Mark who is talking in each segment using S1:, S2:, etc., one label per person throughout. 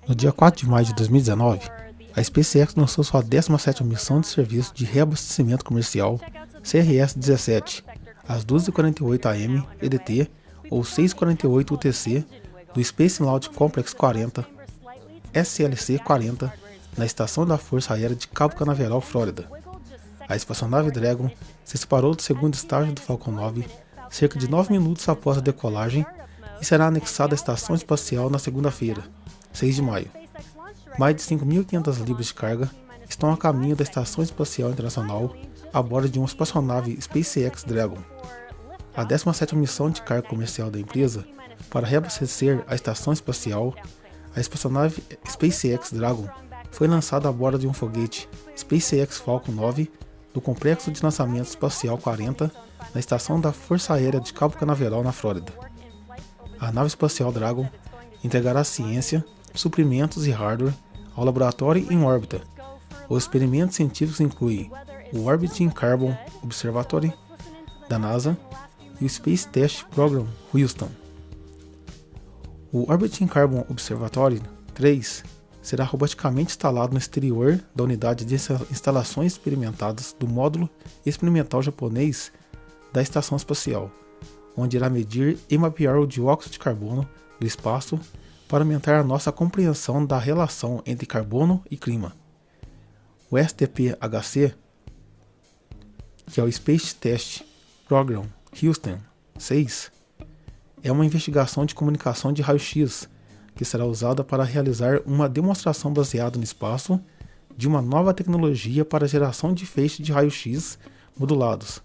S1: No dia 4 de maio de 2019, a SpaceX lançou sua 17ª missão de Serviço de Reabastecimento Comercial CRS-17, às 12h48 am EDT ou 6h48 UTC, do Space Launch Complex 40, SLC 40, na Estação da Força Aérea de Cabo, Canaveral, Flórida. A espaçonave Dragon se separou do segundo estágio do Falcon 9 cerca de 9 minutos após a decolagem e será anexada à Estação Espacial na segunda-feira, 6 de maio. Mais de 5.500 libras de carga estão a caminho da Estação Espacial Internacional a bordo de uma espaçonave SpaceX Dragon. A 17ª missão de carga comercial da empresa para reabastecer a estação espacial, a espaçonave SpaceX Dragon foi lançada a bordo de um foguete SpaceX Falcon 9 do Complexo de Lançamento Espacial 40 na Estação da Força Aérea de Cabo Canaveral, na Flórida. A nave espacial Dragon entregará ciência, suprimentos e hardware ao laboratório em órbita. Os experimentos científicos incluem o Orbiting Carbon Observatory da NASA e o Space Test Program Houston. O Orbiting Carbon Observatory 3 será roboticamente instalado no exterior da unidade de instalações experimentadas do módulo experimental japonês da Estação Espacial, onde irá medir e mapear o dióxido de carbono do espaço para aumentar a nossa compreensão da relação entre carbono e clima. O STP-HC, que é o Space Test Program Houston 6, é uma investigação de comunicação de raio-x que será usada para realizar uma demonstração baseada no espaço de uma nova tecnologia para a geração de feixes de raio-x modulados.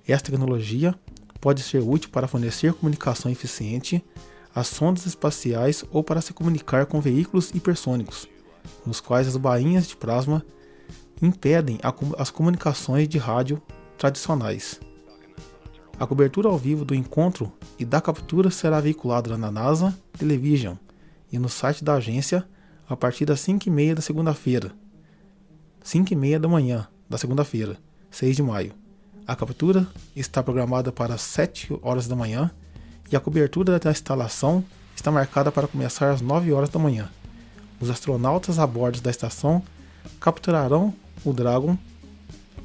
S1: Esta tecnologia pode ser útil para fornecer comunicação eficiente às sondas espaciais ou para se comunicar com veículos hipersônicos, nos quais as bainhas de plasma impedem as comunicações de rádio tradicionais. A cobertura ao vivo do encontro e da captura será veiculada na NASA Television e no site da agência a partir das 5h30 da segunda-feira, 5h30 da manhã da segunda-feira, 6 de maio. A captura está programada para as 7 horas da manhã e a cobertura da instalação está marcada para começar às 9 horas da manhã. Os astronautas a bordo da estação capturarão o Dragon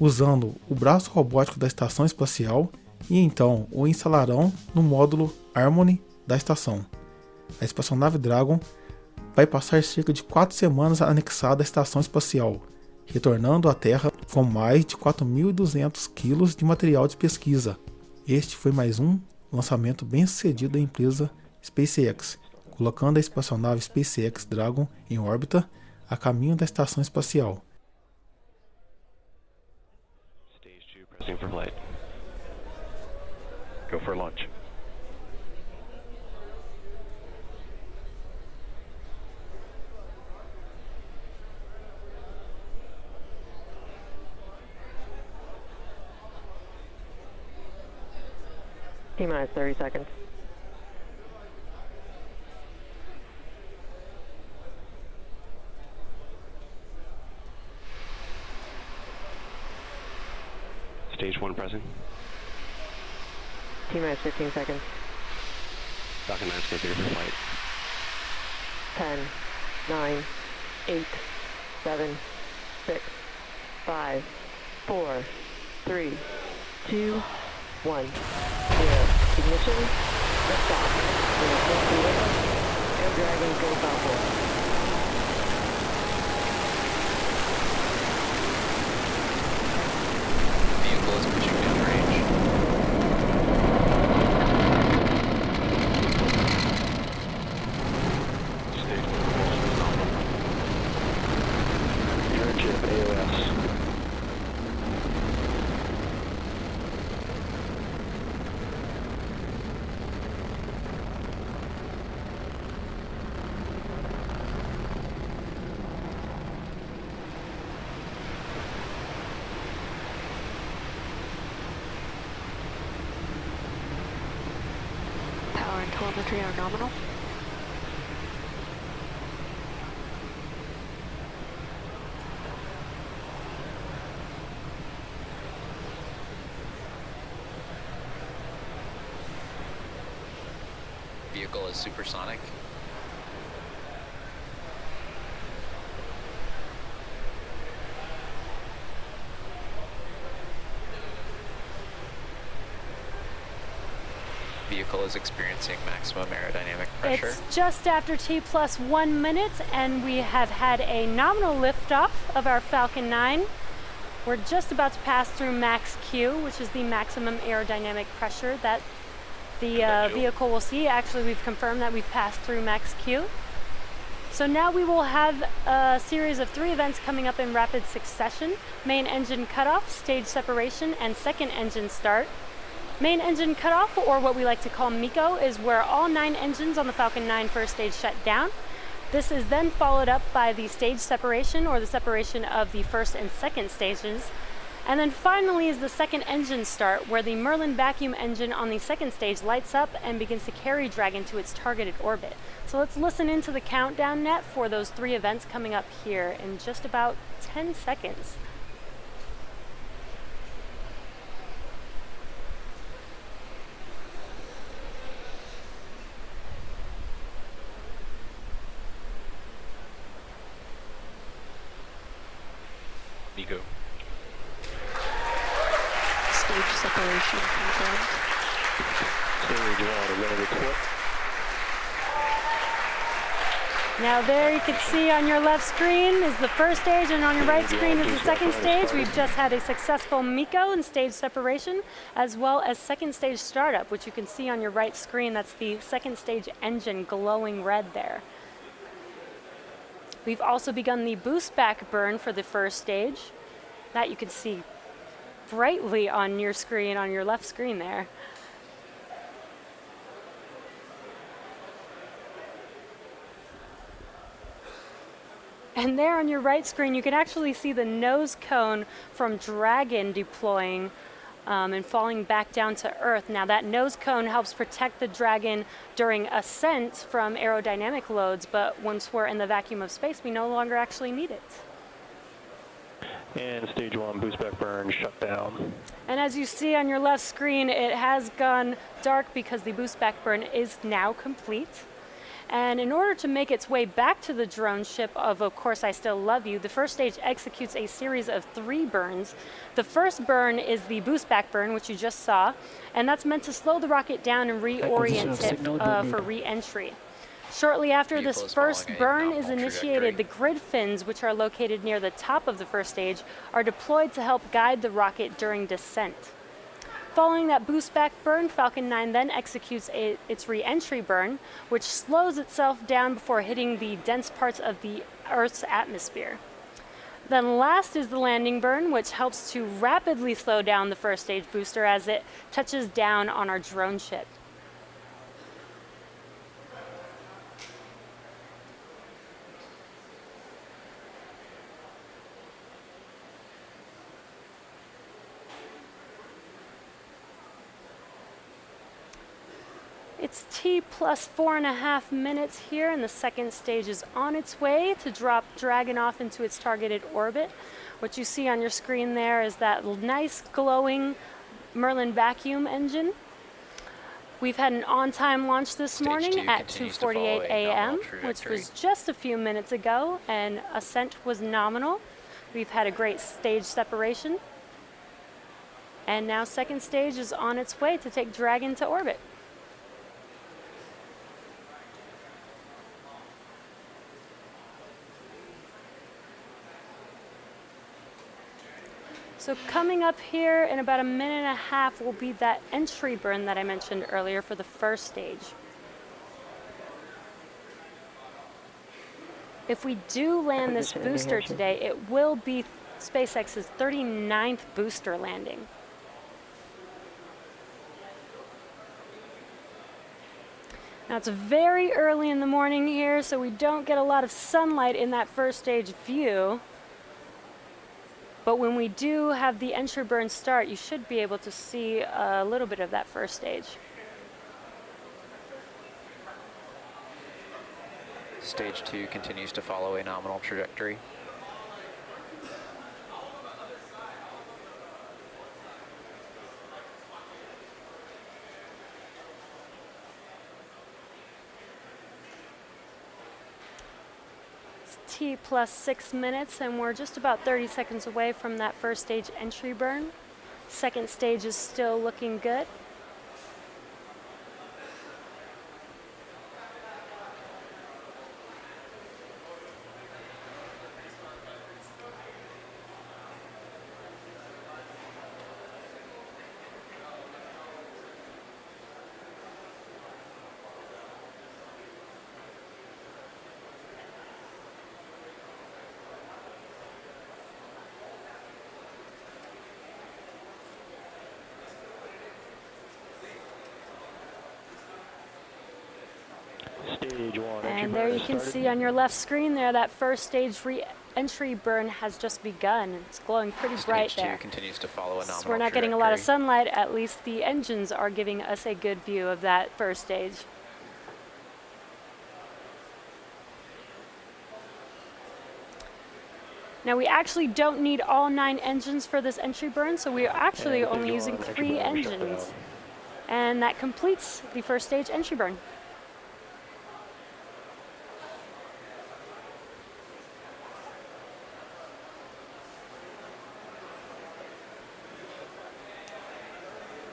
S1: usando o braço robótico da estação espacial e então o instalarão no módulo Harmony da estação. A espaçonave Dragon vai passar cerca de 4 semanas anexada à estação espacial, retornando à Terra com mais de 4.200 kg de material de pesquisa. Este foi mais um lançamento bem sucedido da empresa SpaceX, colocando a espaçonave SpaceX Dragon em órbita a caminho da estação espacial.
S2: Stage 2 pressing for flight. Go for launch.
S3: T-minus 30 seconds.
S2: Stage 1 pressing.
S3: T-minus 15 seconds.
S2: Falcon 9 stay clear for flight.
S3: 10, 9, 8, 7, 6, 5, 4, 3, 2, 1. 0. Ignition. Liftoff. And Dragon go Falcon.
S2: Vehicle is pushing downrange. Stage 1 propulsion is nominal. Airchip AOS.
S3: Power and telemetry are nominal.
S4: Vehicle is
S2: supersonic. Vehicle is experiencing maximum aerodynamic pressure.
S4: It's just after T plus 1 minute, and we have had a nominal liftoff of our Falcon 9. We're just about to pass through max Q, which is the maximum aerodynamic pressure that the vehicle will see. Actually, we've confirmed that we've passed through max Q. So now we will have a series of 3 events coming up in rapid succession: main engine cutoff, stage separation, and second engine start. Main engine cutoff, or what we like to call MECO, is where all 9 engines on the Falcon 9 first stage shut down. This is then followed up by the stage separation, or the separation of the first and second stages. And then finally is the second engine start, where the Merlin vacuum engine on the second stage lights up and begins to carry Dragon to its targeted orbit. So let's listen into the countdown net for those 3 events coming up here in just about 10 seconds.
S2: MECO.
S3: Stage separation confirmed.
S2: Stage 1, ready to report.
S4: Now there you can see on your left screen is the first stage, and on your right screen is the second stage. We've just had a successful MECO and stage separation, as well as second stage startup, which you can see on your right screen. That's the second stage engine glowing red there. We've also begun the boost back burn for the first stage. That you can see brightly on your screen, on your left screen there. And there on your right screen, you can actually see the nose cone from Dragon deploying and falling back down to Earth. Now that nose cone helps protect the Dragon during ascent from aerodynamic loads, but once we're in the vacuum of space, we no longer actually need it.
S5: And stage 1 boost back burn shut down.
S4: And as you see on your left screen, it has gone dark because the boost back burn is now complete. And in order to make its way back to the drone ship of Course I Still Love You, the first stage executes a series of 3 burns. The first burn is the boost back burn, which you just saw, and that's meant to slow the rocket down and reorient it for re-entry. Shortly after this first burn is initiated, the grid fins, which are located near the top of the first stage, are deployed to help guide the rocket during descent. Following that boost back burn, Falcon 9 then executes its re-entry burn, which slows itself down before hitting the dense parts of the Earth's atmosphere. Then last is the landing burn, which helps to rapidly slow down the first stage booster as it touches down on our drone ship. It's T plus 4.5 minutes here, and the second stage is on its way to drop Dragon off into its targeted orbit. What you see on your screen there is that nice glowing Merlin vacuum engine. We've had an on-time launch this morning at 2:48 a.m., which was just a few minutes ago, and ascent was nominal. We've had a great stage separation. And now second stage is on its way to take Dragon to orbit. So coming up here in about a minute and a half will be that entry burn that I mentioned earlier for the first stage. If we do land this booster today, it will be SpaceX's 39th booster landing. Now it's very early in the morning here, so we don't get a lot of sunlight in that first stage view. But when we do have the entry burn start, you should be able to see a little bit of that first stage.
S2: Stage 2 continues to follow a nominal trajectory.
S4: T plus 6 minutes, and we're just about 30 seconds away from that first stage entry burn. Second stage is still looking good.
S5: Stage 1.
S4: And there you can see on your left screen there that first stage re-entry burn has just begun. It's glowing pretty bright
S2: Stage 2
S4: there.
S2: continues to follow a nominal
S4: So we're not getting a lot of
S2: trajectory.
S4: sunlight, at least the engines are giving us a good view of that first stage. Now we actually don't need all 9 engines for this entry burn, so we are actually
S5: And
S4: only
S5: stage
S4: using
S5: 1,
S4: 3
S5: entry burn shut
S4: engines.
S5: down.
S4: And that completes the first stage entry burn.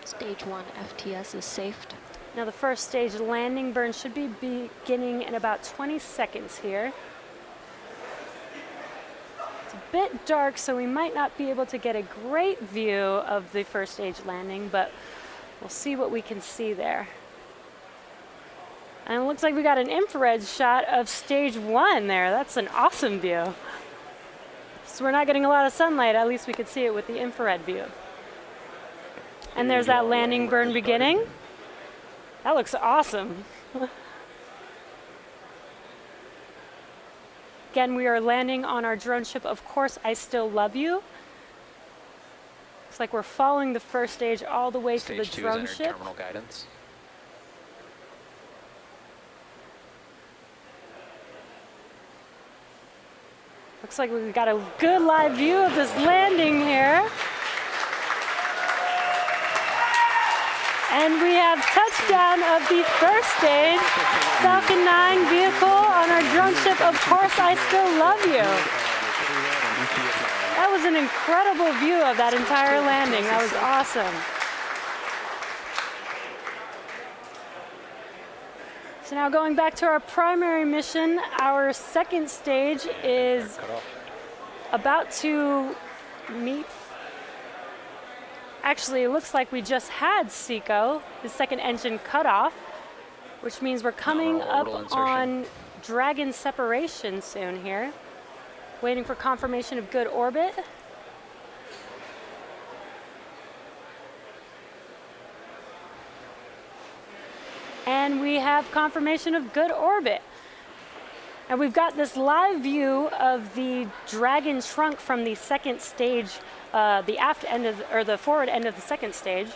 S3: Stage 1 FTS is saved.
S4: Now the first stage landing burn should be beginning in about 20 seconds here. It's a bit dark, so we might not be able to get a great view of the first stage landing, but we'll see what we can see there. And it looks like we got an infrared shot of stage 1 there. That's an awesome view. So we're not getting a lot of sunlight, at least we could see it with the infrared view. And there's that landing burn beginning. That looks awesome. Again, we are landing on our drone ship, Of Course I Still Love You. Looks like we're following the first stage all the way to the
S2: Stage 2 has
S4: drone
S2: entered
S4: ship.
S2: terminal guidance.
S4: Looks like we've got a good live view of this landing here. And we have touchdown of the first stage Falcon 9 vehicle on our drone ship, Of Course I Still Love You. That was an incredible view of that entire landing. That was awesome. So now going back to our primary mission, our second stage is about to meet. Actually, it looks like we just had SECO, the second engine cut off, which means we're coming
S2: Nominal
S4: up
S2: orbital insertion.
S4: on Dragon separation soon here. Waiting for confirmation of good orbit. And we have confirmation of good orbit. And we've got this live view of the Dragon trunk from the second stage, the aft end of, or the forward end of the second stage.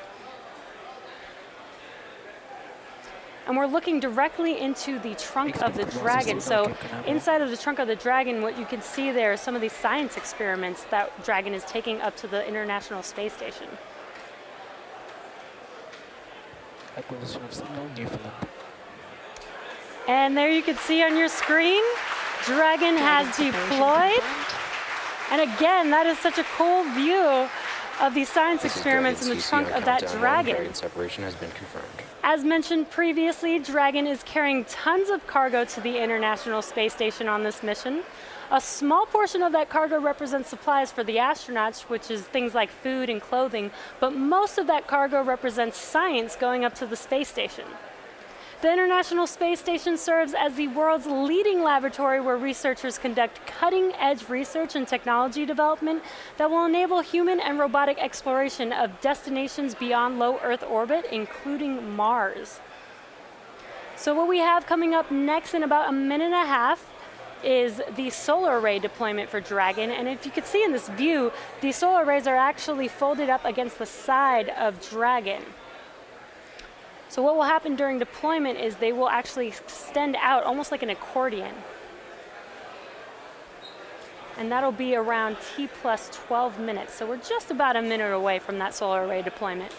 S4: And we're looking directly into the trunk of the Dragon. So inside of the trunk of the Dragon, what you can see there are some of the science experiments that Dragon is taking up to the International Space Station.
S6: Acquisition of signal, Newfoundland.
S4: And there you can see on your screen, Dragon has deployed. And again, that is such a cool view of the science experiments in the trunk of that Dragon.
S2: Separation has been confirmed.
S4: As mentioned previously, Dragon is carrying tons of cargo to the International Space Station on this mission. A small portion of that cargo represents supplies for the astronauts, which is things like food and clothing, but most of that cargo represents science going up to the space station. The International Space Station serves as the world's leading laboratory where researchers conduct cutting-edge research and technology development that will enable human and robotic exploration of destinations beyond low Earth orbit, including Mars. So what we have coming up next in about a minute and a half is the solar array deployment for Dragon. And if you could see in this view, the solar arrays are actually folded up against the side of Dragon. So what will happen during deployment is they will actually extend out almost like an accordion. And that'll be around T plus 12 minutes. So we're just about a minute away from that solar array deployment.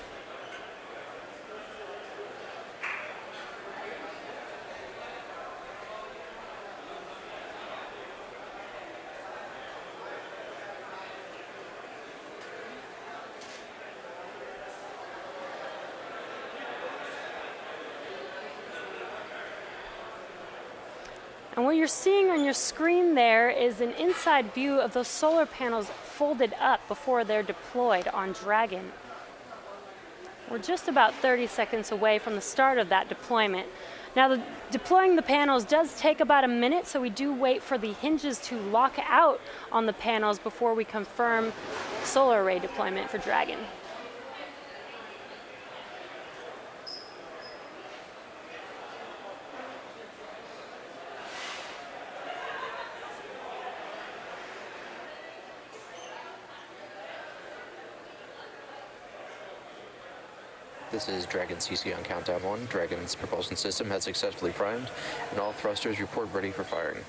S4: And what you're seeing on your screen there is an inside view of those solar panels folded up before they're deployed on Dragon. We're just about 30 seconds away from the start of that deployment. Now, deploying the panels does take about a minute, so we do wait for the hinges to lock out on the panels before we confirm solar array deployment for Dragon.
S2: This is Dragon CC on countdown 1. Dragon's propulsion system has successfully primed, and all thrusters report ready for firing.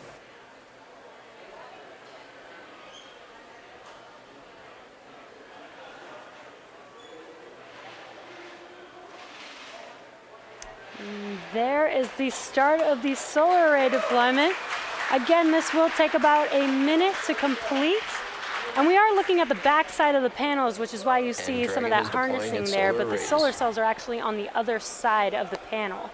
S4: There is the start of the solar array deployment. Again, this will take about a minute to complete. And we are looking at the back side of the panels, which is why you see some of that harnessing there, but the solar cells are actually on the other side of the panel.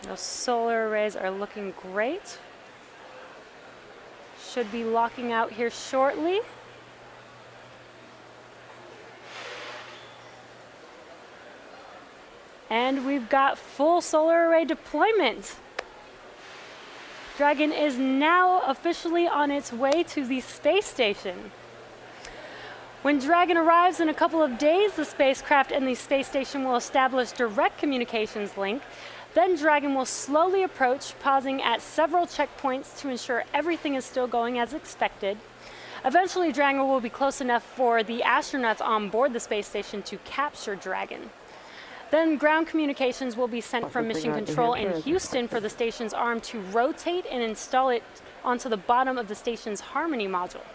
S4: Those solar arrays are looking great. Should be locking out here shortly. And we've got full solar array deployment. Dragon is now officially on its way to the space station. When Dragon arrives in a couple of days, the spacecraft and the space station will establish direct communications link. Then Dragon will slowly approach, pausing at several checkpoints to ensure everything is still going as expected. Eventually, Dragon will be close enough for the astronauts on board the space station to capture Dragon. Then ground communications will be sent from Mission Control in Houston for the station's arm to rotate and install it onto the bottom of the station's Harmony module.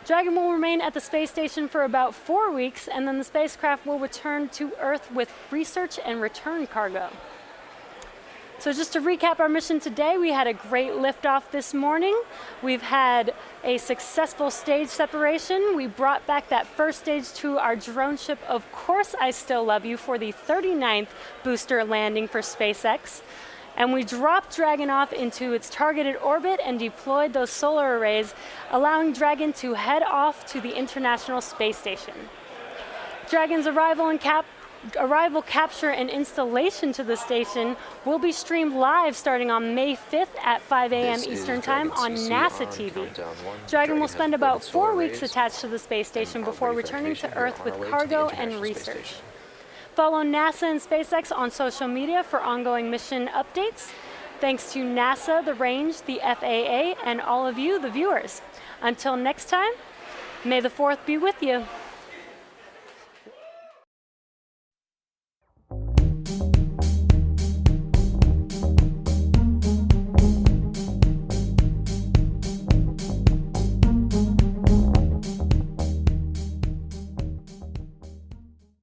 S4: Dragon will remain at the space station for about 4 weeks, and then the spacecraft will return to Earth with research and return cargo. So just to recap our mission today, we had a great liftoff this morning. We've had a successful stage separation. We brought back that first stage to our drone ship, Of Course I Still Love You, for the 39th booster landing for SpaceX. And we dropped Dragon off into its targeted orbit and deployed those solar arrays, allowing Dragon to head off to the International Space Station. Dragon's arrival, capture, and installation to the station will be streamed live starting on May 5th at 5 a.m. Eastern Time on NASA TV. Dragon will spend about 4 weeks attached to the space station before returning to Earth with cargo and research. Follow NASA and SpaceX on social media for ongoing mission updates. Thanks to NASA, the range, the FAA, and all of you, the viewers. Until next time, may the 4th be with you.